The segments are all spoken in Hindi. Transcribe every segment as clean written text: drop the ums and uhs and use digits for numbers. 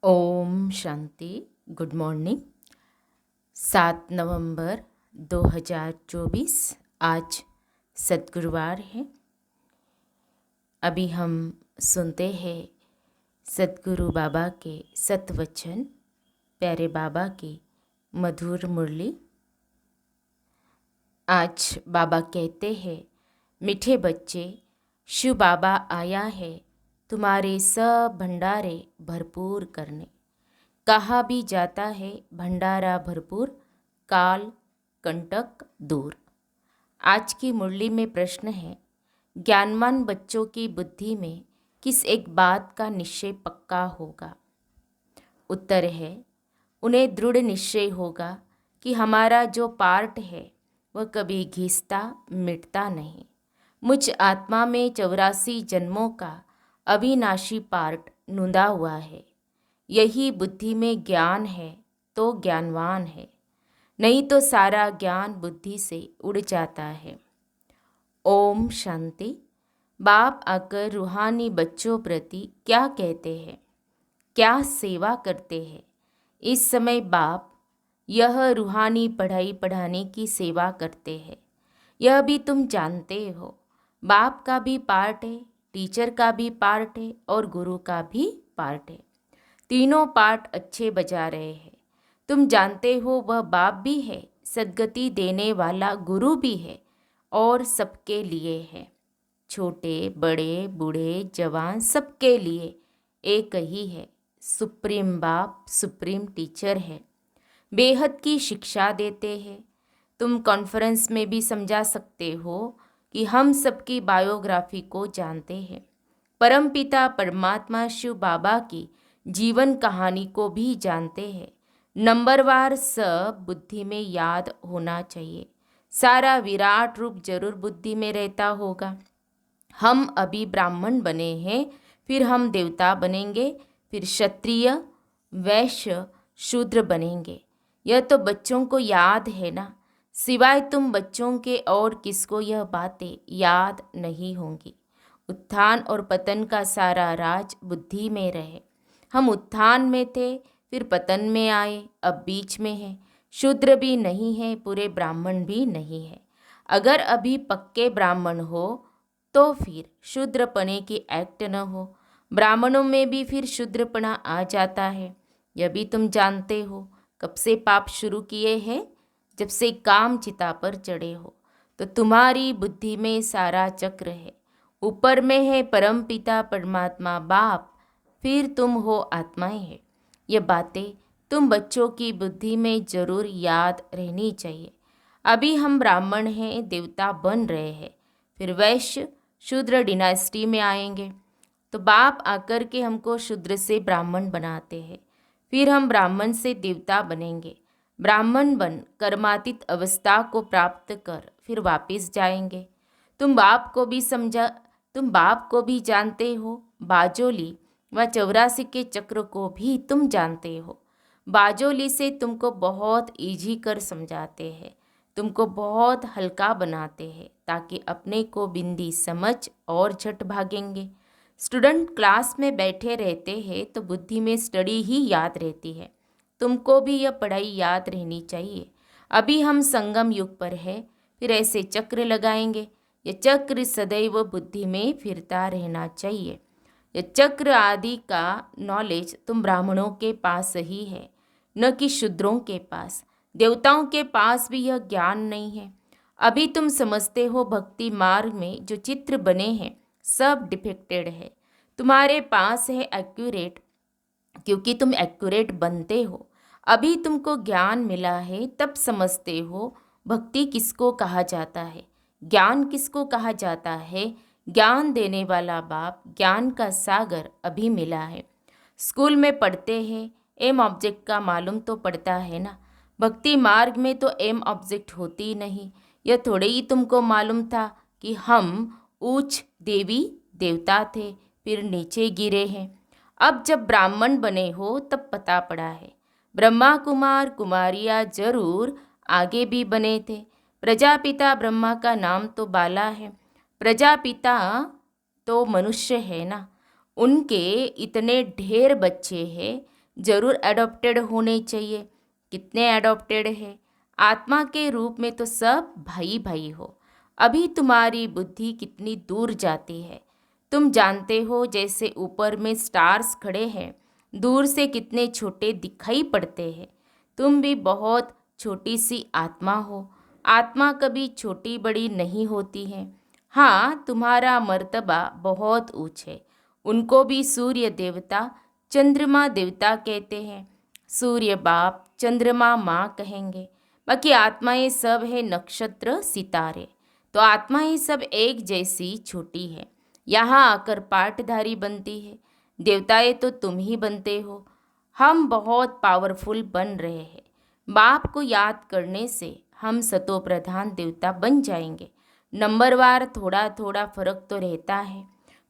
ओम शांति। Good morning. 7 नवंबर 2024 आज सद्गुरुवार है। अभी हम सुनते हैं सद्गुरु बाबा के सतवचन, प्यारे बाबा की मधुर मुरली। आज बाबा कहते हैं, मीठे बच्चे, शिव बाबा आया है तुम्हारे सब भंडारे भरपूर करने। कहा भी जाता है भंडारा भरपूर, काल कंटक दूर। आज की मुरली में प्रश्न है, ज्ञानवान बच्चों की बुद्धि में किस एक बात का निश्चय पक्का होगा? उत्तर है, उन्हें दृढ़ निश्चय होगा कि हमारा जो पार्ट है वह कभी घिसता मिटता नहीं। मुझ आत्मा में 84 जन्मों का अविनाशी पार्ट नूंदा हुआ है। यही बुद्धि में ज्ञान है तो ज्ञानवान है, नहीं तो सारा ज्ञान बुद्धि से उड़ जाता है। ओम शांति। बाप आकर रूहानी बच्चों प्रति क्या कहते हैं, क्या सेवा करते हैं? इस समय बाप यह रूहानी पढ़ाई पढ़ाने की सेवा करते हैं। यह भी तुम जानते हो, बाप का भी पार्ट है, टीचर का भी पार्ट है और गुरु का भी पार्ट है। तीनों पार्ट अच्छे बजा रहे हैं। तुम जानते हो वह बाप भी है, सद्गति देने वाला गुरु भी है और सबके लिए है। छोटे बड़े बूढ़े जवान सबके लिए एक ही है। सुप्रीम बाप सुप्रीम टीचर है, बेहद की शिक्षा देते हैं। तुम कॉन्फ्रेंस में भी समझा सकते हो कि हम सबकी बायोग्राफी को जानते हैं। परमपिता परमात्मा शिव बाबा की जीवन कहानी को भी जानते हैं। नंबरवार सब बुद्धि में याद होना चाहिए। सारा विराट रूप जरूर बुद्धि में रहता होगा। हम अभी ब्राह्मण बने हैं, फिर हम देवता बनेंगे, फिर क्षत्रिय वैश्य शूद्र बनेंगे। यह तो बच्चों को याद है ना, सिवाय तुम बच्चों के और किसको यह बातें याद नहीं होंगी। उत्थान और पतन का सारा राज बुद्धि में रहे। हम उत्थान में थे, फिर पतन में आए, अब बीच में हैं। शूद्र भी नहीं है, पूरे ब्राह्मण भी नहीं है। अगर अभी पक्के ब्राह्मण हो तो फिर शूद्रपने की एक्ट न हो। ब्राह्मणों में भी फिर शूद्रपना आ जाता है। यह भी तुम जानते हो। कब से पाप शुरू किए हैं? जब से काम चिता पर चढ़े हो। तो तुम्हारी बुद्धि में सारा चक्र है। ऊपर में है परम पिता परमात्मा बाप, फिर तुम हो आत्माएं हैं। ये बातें तुम बच्चों की बुद्धि में जरूर याद रहनी चाहिए। अभी हम ब्राह्मण हैं, देवता बन रहे हैं, फिर वैश्य शूद्र डिनास्टी में आएंगे। तो बाप आकर के हमको शूद्र से ब्राह्मण बनाते हैं, फिर हम ब्राह्मण से देवता बनेंगे। ब्राह्मण बन कर्मातीत अवस्था को प्राप्त कर फिर वापस जाएंगे। तुम बाप को भी जानते हो। बाजोली व 84 के चक्र को भी तुम जानते हो। बाजोली से तुमको बहुत इजी कर समझाते हैं, तुमको बहुत हल्का बनाते हैं, ताकि अपने को बिंदी समझ और झट भागेंगे। स्टूडेंट क्लास में बैठे रहते हैं तो बुद्धि में स्टडी ही याद रहती है। तुमको भी यह पढ़ाई याद रहनी चाहिए। अभी हम संगम युग पर है, फिर ऐसे चक्र लगाएंगे। यह चक्र सदैव बुद्धि में फिरता रहना चाहिए। यह चक्र आदि का नॉलेज तुम ब्राह्मणों के पास ही है, न कि शूद्रों के पास। देवताओं के पास भी यह ज्ञान नहीं है। अभी तुम समझते हो भक्ति मार्ग में जो चित्र बने हैं सब डिफेक्टेड है। तुम्हारे पास है एक्यूरेट, क्योंकि तुम एक्यूरेट बनते हो। अभी तुमको ज्ञान मिला है, तब समझते हो भक्ति किसको कहा जाता है, ज्ञान किसको कहा जाता है। ज्ञान देने वाला बाप, ज्ञान का सागर अभी मिला है। स्कूल में पढ़ते हैं, एम ऑब्जेक्ट का मालूम तो पड़ता है ना। भक्ति मार्ग में तो एम ऑब्जेक्ट होती नहीं। यह थोड़े ही तुमको मालूम था कि हम उच्च देवी देवता थे, फिर नीचे गिरे हैं। अब जब ब्राह्मण बने हो तब पता पड़ा है। ब्रह्मा कुमार कुमारियाँ जरूर आगे भी बने थे। प्रजापिता ब्रह्मा का नाम तो बाला है। प्रजापिता तो मनुष्य है ना, उनके इतने ढेर बच्चे हैं जरूर एडॉप्टेड होने चाहिए। कितने एडॉप्टेड है? आत्मा के रूप में तो सब भाई भाई हो। अभी तुम्हारी बुद्धि कितनी दूर जाती है। तुम जानते हो जैसे ऊपर में स्टार्स खड़े हैं, दूर से कितने छोटे दिखाई पड़ते हैं। तुम भी बहुत छोटी सी आत्मा हो। आत्मा कभी छोटी बड़ी नहीं होती है। हाँ, तुम्हारा मर्तबा बहुत ऊंच है। उनको भी सूर्य देवता, चंद्रमा देवता कहते हैं। सूर्य बाप, चंद्रमा माँ कहेंगे। बाकी आत्माएं सब है नक्षत्र सितारे। तो आत्माएं सब एक जैसी छोटी है। यहाँ आकर पाठधारी बनती है। देवताएं तो तुम ही बनते हो। हम बहुत पावरफुल बन रहे हैं। बाप को याद करने से हम सतो प्रधान देवता बन जाएंगे। नंबरवार थोड़ा थोड़ा फर्क तो रहता है।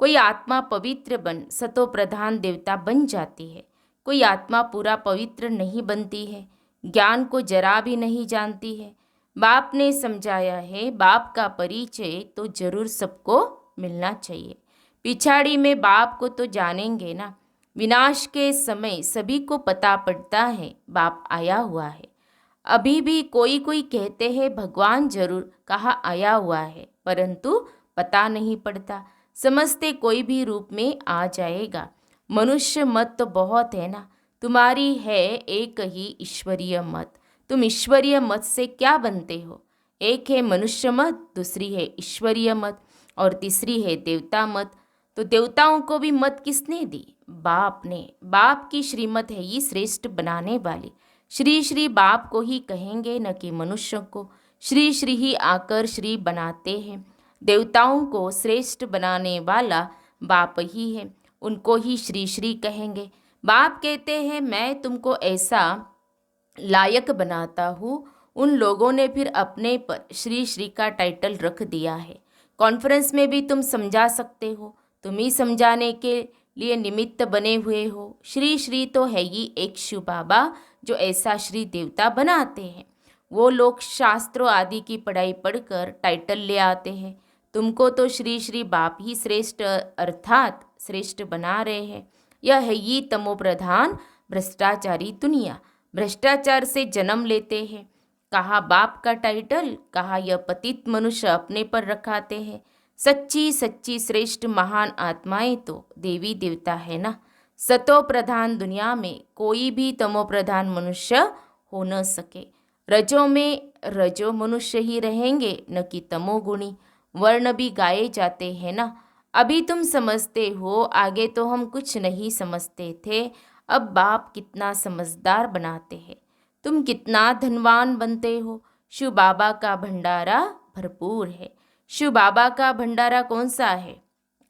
कोई आत्मा पवित्र बन सतो प्रधान देवता बन जाती है, कोई आत्मा पूरा पवित्र नहीं बनती है, ज्ञान को जरा भी नहीं जानती है। बाप ने समझाया है, बाप का परिचय तो जरूर सबको मिलना चाहिए। पिछाड़ी में बाप को तो जानेंगे ना। विनाश के समय सभी को पता पड़ता है बाप आया हुआ है। अभी भी कोई कोई कहते हैं भगवान जरूर कहाँ आया हुआ है, परंतु पता नहीं पड़ता। समझते कोई भी रूप में आ जाएगा। मनुष्य मत तो बहुत है ना। तुम्हारी है एक ही ईश्वरीय मत। तुम ईश्वरीय मत से क्या बनते हो? एक है मनुष्य मत, दूसरी है ईश्वरीय मत, और तीसरी है देवता मत। तो देवताओं को भी मत किसने दी? बाप ने। बाप की श्रीमत है ये श्रेष्ठ बनाने वाली। श्री श्री बाप को ही कहेंगे, न कि मनुष्यों को। श्री श्री ही आकर श्री बनाते हैं। देवताओं को श्रेष्ठ बनाने वाला बाप ही है, उनको ही श्री श्री कहेंगे। बाप कहते हैं मैं तुमको ऐसा लायक बनाता हूँ। उन लोगों ने फिर अपने पर श्री श्री का टाइटल रख दिया है। कॉन्फ्रेंस में भी तुम समझा सकते हो। तुम ही समझाने के लिए निमित्त बने हुए हो। श्री श्री तो है ही एक शिव बाबा जो ऐसा श्री देवता बनाते हैं। वो लोग शास्त्रों आदि की पढ़ाई पढ़कर टाइटल ले आते हैं। तुमको तो श्री श्री बाप ही श्रेष्ठ अर्थात श्रेष्ठ बना रहे हैं। यह है ये तमो प्रधान भ्रष्टाचारी दुनिया। भ्रष्टाचार से जन्म लेते हैं। कहा बाप का टाइटल, कहा यह पतित मनुष्य अपने पर रखाते हैं। सच्ची सच्ची श्रेष्ठ महान आत्माएं तो देवी देवता है ना। सतो प्रधान दुनिया में कोई भी तमो प्रधान मनुष्य हो न सके। रजो में रजो मनुष्य ही रहेंगे, न कि तमोगुणी। वर्ण भी गाए जाते हैं ना। अभी तुम समझते हो, आगे तो हम कुछ नहीं समझते थे। अब बाप कितना समझदार बनाते हैं। तुम कितना धनवान बनते हो। शिव बाबा का भंडारा भरपूर है। शिव बाबा का भंडारा कौन सा है?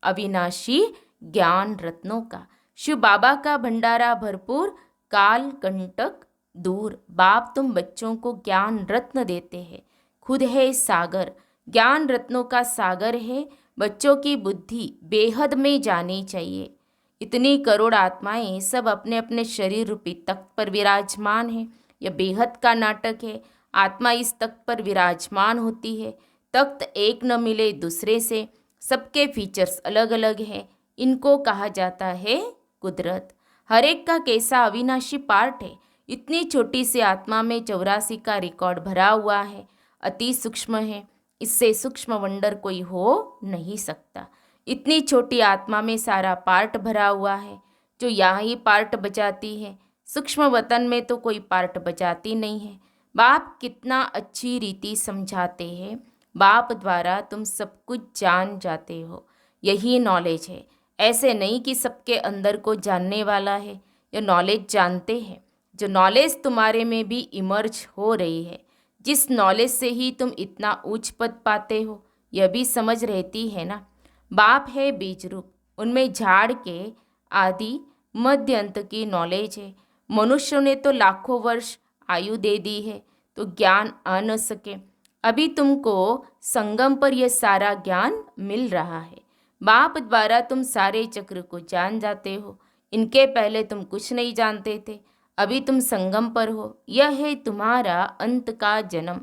अविनाशी ज्ञान रत्नों का। शिव बाबा का भंडारा भरपूर, काल कंटक दूर। बाप तुम बच्चों को ज्ञान रत्न देते हैं। खुद है सागर, ज्ञान रत्नों का सागर है। बच्चों की बुद्धि बेहद में जानी चाहिए। इतनी करोड़ आत्माएं सब अपने अपने शरीर रूपी तख्त पर विराजमान है। यह बेहद का नाटक है। आत्मा इस तख्त पर विराजमान होती है। तख्त एक न मिले दूसरे से। सबके फीचर्स अलग अलग हैं। इनको कहा जाता है कुदरत। हर एक का कैसा अविनाशी पार्ट है। इतनी छोटी सी आत्मा में 84 का रिकॉर्ड भरा हुआ है। अति सूक्ष्म है। इससे सूक्ष्म वंडर कोई हो नहीं सकता। इतनी छोटी आत्मा में सारा पार्ट भरा हुआ है। जो यहाँ ही पार्ट बजाती है, सूक्ष्म वतन में तो कोई पार्ट बजाती नहीं है। बाप कितना अच्छी रीति समझाते हैं। बाप द्वारा तुम सब कुछ जान जाते हो। यही नॉलेज है। ऐसे नहीं कि सबके अंदर को जानने वाला है। यह नॉलेज जानते हैं। जो नॉलेज तुम्हारे में भी इमर्ज हो रही है, जिस नॉलेज से ही तुम इतना उच्च पद पाते हो, यह भी समझ रहती है ना। बाप है बीज रूप, उनमें झाड़ के आदि मध्य अंत की नॉलेज है। मनुष्यों ने तो लाखों वर्ष आयु दे दी है, तो ज्ञान आ न सके। अभी तुमको संगम पर यह सारा ज्ञान मिल रहा है। बाप द्वारा तुम सारे चक्र को जान जाते हो। इनके पहले तुम कुछ नहीं जानते थे। अभी तुम संगम पर हो। यह है तुम्हारा अंत का जन्म।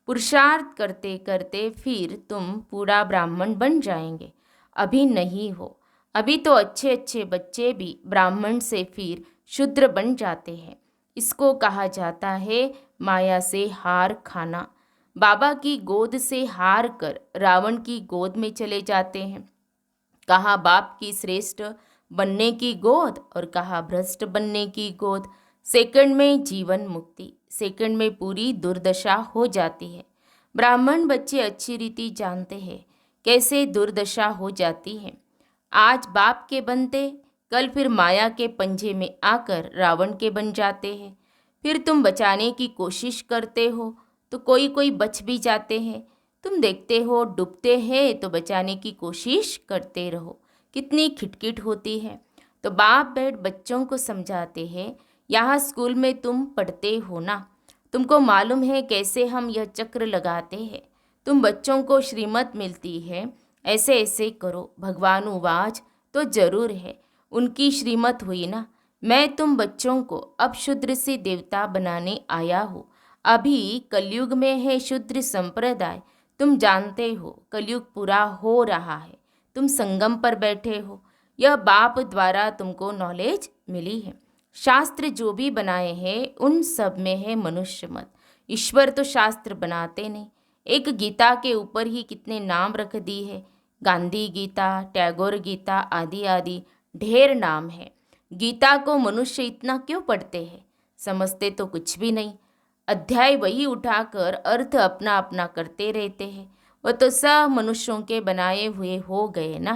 पुरुषार्थ करते करते फिर तुम पूरा ब्राह्मण बन जाएंगे। अभी नहीं हो। अभी तो अच्छे अच्छे बच्चे भी ब्राह्मण से फिर शूद्र बन जाते हैं। इसको कहा जाता है माया से हार खाना। बाबा की गोद से हार कर रावण की गोद में चले जाते हैं। कहा बाप की श्रेष्ठ बनने की गोद और कहा भ्रष्ट बनने की गोद। सेकंड में जीवन मुक्ति, सेकंड में पूरी दुर्दशा हो जाती है। ब्राह्मण बच्चे अच्छी रीति जानते हैं कैसे दुर्दशा हो जाती है। आज बाप के बनते, कल फिर माया के पंजे में आकर रावण के बन जाते हैं। फिर तुम बचाने की कोशिश करते हो तो कोई कोई बच भी जाते हैं। तुम देखते हो डूबते हैं तो बचाने की कोशिश करते रहो। कितनी खिटखिट होती है। तो बाप बैठ बच्चों को समझाते हैं, यहाँ स्कूल में तुम पढ़ते हो ना, तुमको मालूम है कैसे हम यह चक्र लगाते हैं। तुम बच्चों को श्रीमत मिलती है, ऐसे ऐसे करो। भगवान उवाच तो जरूर है, उनकी श्रीमत हुई ना। मैं तुम बच्चों को अब शूद्र से देवता बनाने आया हूँ। अभी कलयुग में है शूद्र संप्रदाय। तुम जानते हो कलयुग पूरा हो रहा है। तुम संगम पर बैठे हो। यह बाप द्वारा तुमको नॉलेज मिली है। शास्त्र जो भी बनाए हैं उन सब में है मनुष्य मत। ईश्वर तो शास्त्र बनाते नहीं। एक गीता के ऊपर ही कितने नाम रख दी है। गांधी गीता, टैगोर गीता आदि आदि ढेर नाम है। गीता को मनुष्य इतना क्यों पढ़ते हैं? समझते तो कुछ भी नहीं। अध्याय वही उठाकर अर्थ अपना अपना करते रहते हैं। वह तो सब मनुष्यों के बनाए हुए हो गए ना।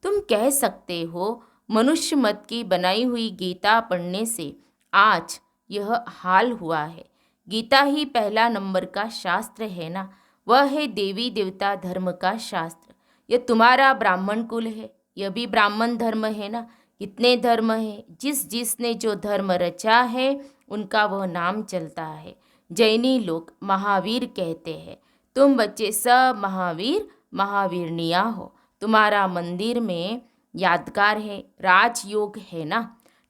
तुम कह सकते हो मनुष्य मत की बनाई हुई गीता पढ़ने से आज यह हाल हुआ है। गीता ही पहला नंबर का शास्त्र है ना। वह है देवी देवता धर्म का शास्त्र। यह तुम्हारा ब्राह्मण कुल है, यह भी ब्राह्मण धर्म है ना। कितने धर्म है, जिसने जो धर्म रचा है उनका वह नाम चलता है। जैनी लोग महावीर कहते हैं। तुम बच्चे सब महावीर महावीरनिया हो। तुम्हारा मंदिर में यादगार है, राजयोग है ना।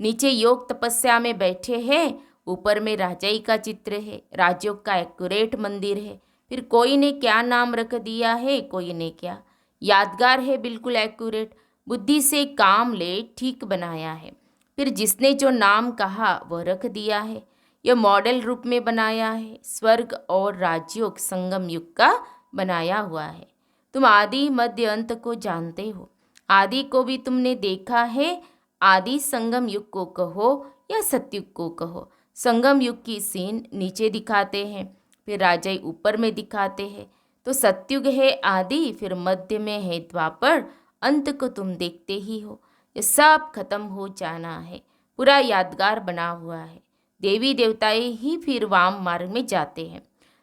नीचे योग तपस्या में बैठे हैं, ऊपर में राजाई का चित्र है। राजयोग का एक्यूरेट मंदिर है। फिर कोई ने क्या नाम रख दिया है, कोई ने क्या। यादगार है, बिल्कुल एक्यूरेट। बुद्धि से काम ले ठीक बनाया है। फिर जिसने जो नाम कहा वह रख दिया है। यह मॉडल रूप में बनाया है। स्वर्ग और राजयोग संगम युग का बनाया हुआ है। तुम आदि मध्य अंत को जानते हो। आदि को भी तुमने देखा है। आदि संगम युग को कहो या सतयुग को कहो। संगम युग की सीन नीचे दिखाते हैं, फिर राजाई ऊपर में दिखाते हैं। तो सतयुग है आदि, फिर मध्य में है द्वापर, अंत को तुम देखते ही हो। ये सब खत्म हो जाना है। पूरा यादगार बना हुआ है। देवी देवताएं ही फिर वाम मार्ग में जाते हैं।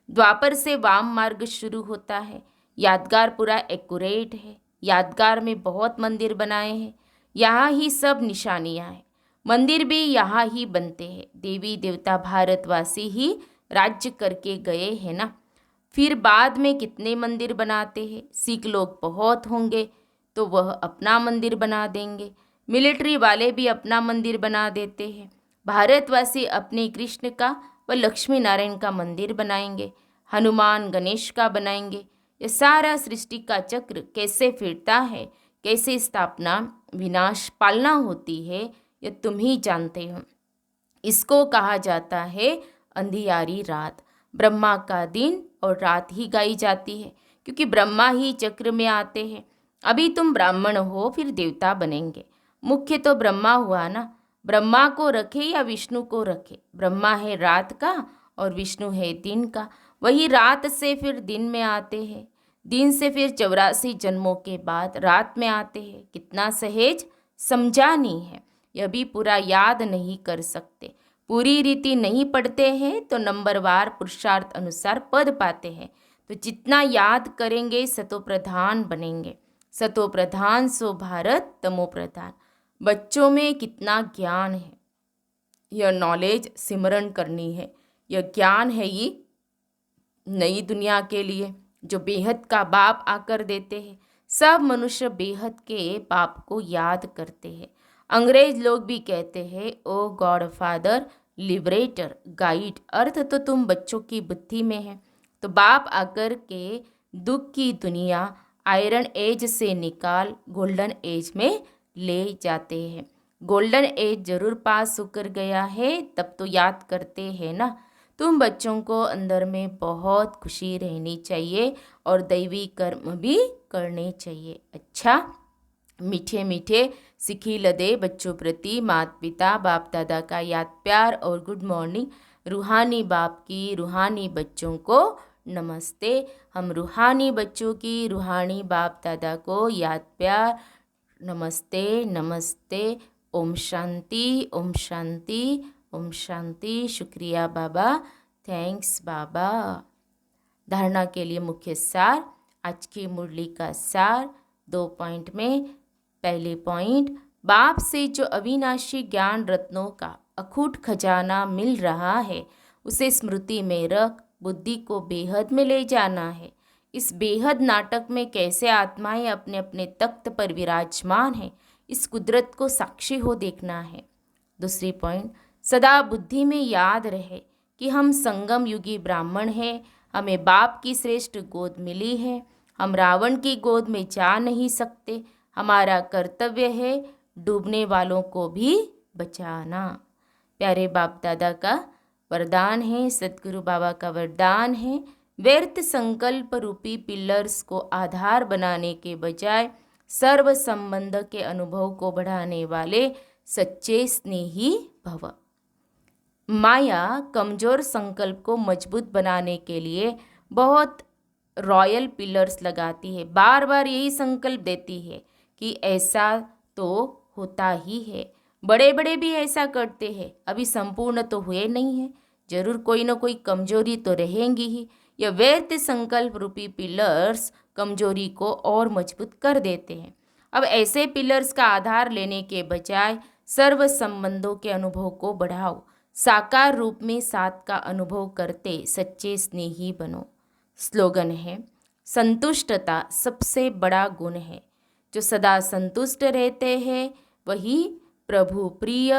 द्वापर से वाम मार्ग शुरू होता है। यादगार पूरा एक्यूरेट है। यादगार में बहुत मंदिर बनाए हैं। यहाँ ही सब निशानियाँ हैं। मंदिर भी यहाँ ही बनते हैं। देवी देवता भारतवासी ही राज्य करके गए हैं ना। फिर बाद में कितने मंदिर बनाते हैं। सिख लोग बहुत होंगे तो वह अपना मंदिर बना देंगे। मिलिट्री वाले भी अपना मंदिर बना देते हैं। भारतवासी अपने कृष्ण का व लक्ष्मी नारायण का मंदिर बनाएंगे। हनुमान गणेश का बनाएंगे। ये सारा सृष्टि का चक्र कैसे फिरता है, कैसे स्थापना विनाश पालना होती है, ये तुम ही जानते हो। इसको कहा जाता है अंधियारी रात। ब्रह्मा का दिन और रात ही गाई जाती है, क्योंकि ब्रह्मा ही चक्र में आते हैं। अभी तुम ब्राह्मण हो, फिर देवता बनेंगे। मुख्य तो ब्रह्मा हुआ ना। ब्रह्मा को रखे या विष्णु को रखे, ब्रह्मा है रात का और विष्णु है दिन का। वही रात से फिर दिन में आते हैं। दिन से फिर 84 जन्मों के बाद रात में आते हैं। कितना सहज समझा नहीं है। यह भी पूरा याद नहीं कर सकते। पूरी रीति नहीं पढ़ते हैं तो नंबरवार पुरुषार्थ अनुसार पद पाते हैं। तो जितना याद करेंगे सतो प्रधान बनेंगे। सतो प्रधान सो भारत तमो प्रधान। बच्चों में कितना ज्ञान है। यह नॉलेज सिमरन करनी है। यह ज्ञान है ये नई दुनिया के लिए जो बेहद का बाप आकर देते हैं। सब मनुष्य बेहद के बाप को याद करते हैं। अंग्रेज लोग भी कहते हैं ओ गॉड फादर लिबरेटर गाइड। अर्थ तो तुम बच्चों की बुद्धि में है। तो बाप आकर के दुख की दुनिया आयरन एज से निकाल गोल्डन एज में ले जाते हैं। गोल्डन एज जरूर पास होकर गया है, तब तो याद करते हैं ना। तुम बच्चों को अंदर में बहुत खुशी रहनी चाहिए और दैवी कर्म भी करने चाहिए। अच्छा, मीठे मीठे सिखी लदे बच्चों प्रति माता पिता बाप दादा का याद प्यार और गुड मॉर्निंग। रूहानी बाप की रूहानी बच्चों को नमस्ते। हम रूहानी बच्चों की रूहानी बाप दादा को याद प्यार नमस्ते नमस्ते। ओम शांति ओम शांति ओम शांति। शुक्रिया बाबा, थैंक्स बाबा। धारणा के लिए मुख्य सार, आज की मुरली का सार 2 पॉइंट में। पहले पॉइंट, बाप से जो अविनाशी ज्ञान रत्नों का अखूट खजाना मिल रहा है उसे स्मृति में रख बुद्धि को बेहद में ले जाना है। इस बेहद नाटक में कैसे आत्माएं अपने अपने तख्त पर विराजमान है, इस कुदरत को साक्षी हो देखना है। दूसरी पॉइंट, सदा बुद्धि में याद रहे कि हम संगम युगी ब्राह्मण हैं, हमें बाप की श्रेष्ठ गोद मिली है, हम रावण की गोद में जा नहीं सकते। हमारा कर्तव्य है डूबने वालों को भी बचाना। प्यारे बाप दादा का वरदान है, सदगुरु बाबा का वरदान है, व्यर्थ संकल्प रूपी पिलर्स को आधार बनाने के बजाय सर्व संबंध के अनुभव को बढ़ाने वाले सच्चे स्नेही भव। माया कमजोर संकल्प को मजबूत बनाने के लिए बहुत रॉयल पिलर्स लगाती है, बार बार यही संकल्प देती है कि ऐसा तो होता ही है। बड़े बड़े भी ऐसा करते हैं, अभी संपूर्ण तो हुए नहीं है, जरूर कोई ना कोई कमजोरी तो रहेंगी ही। यह व्यर्थ संकल्प रूपी पिलर्स कमजोरी को और मजबूत कर देते हैं। अब ऐसे पिलर्स का आधार लेने के बजाय सर्व संबंधों के अनुभव को बढ़ाओ, साकार रूप में साथ का अनुभव करते सच्चे स्नेही बनो। स्लोगन है, संतुष्टता सबसे बड़ा गुण है, जो सदा संतुष्ट रहते हैं वही प्रभु प्रिय,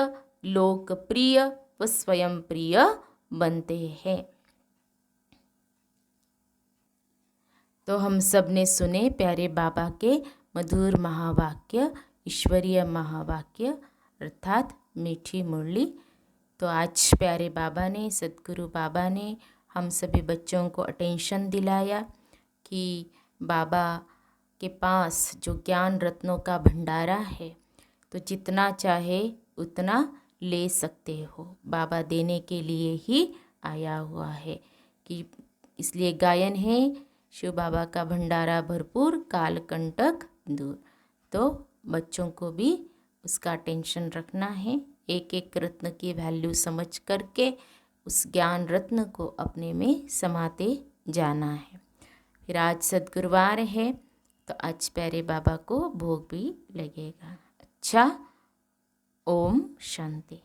लोक प्रिय व स्वयं प्रिय बनते हैं। तो हम सब ने सुने प्यारे बाबा के मधुर महावाक्य, ईश्वरीय महावाक्य अर्थात मीठी मुरली। तो आज प्यारे बाबा ने, सदगुरु बाबा ने हम सभी बच्चों को अटेंशन दिलाया कि बाबा के पास जो ज्ञान रत्नों का भंडारा है, तो जितना चाहे उतना ले सकते हो, बाबा देने के लिए ही आया हुआ है। कि इसलिए गायन है, शिव बाबा का भंडारा भरपूर, काल कंटक दूर। तो बच्चों को भी उसका टेंशन रखना है, एक एक रत्न की वैल्यू समझ करके उस ज्ञान रत्न को अपने में समाते जाना है। फिर आज सद्गुरुवार है, तो आज प्यारे बाबा को भोग भी लगेगा। अच्छा, ओम शांति।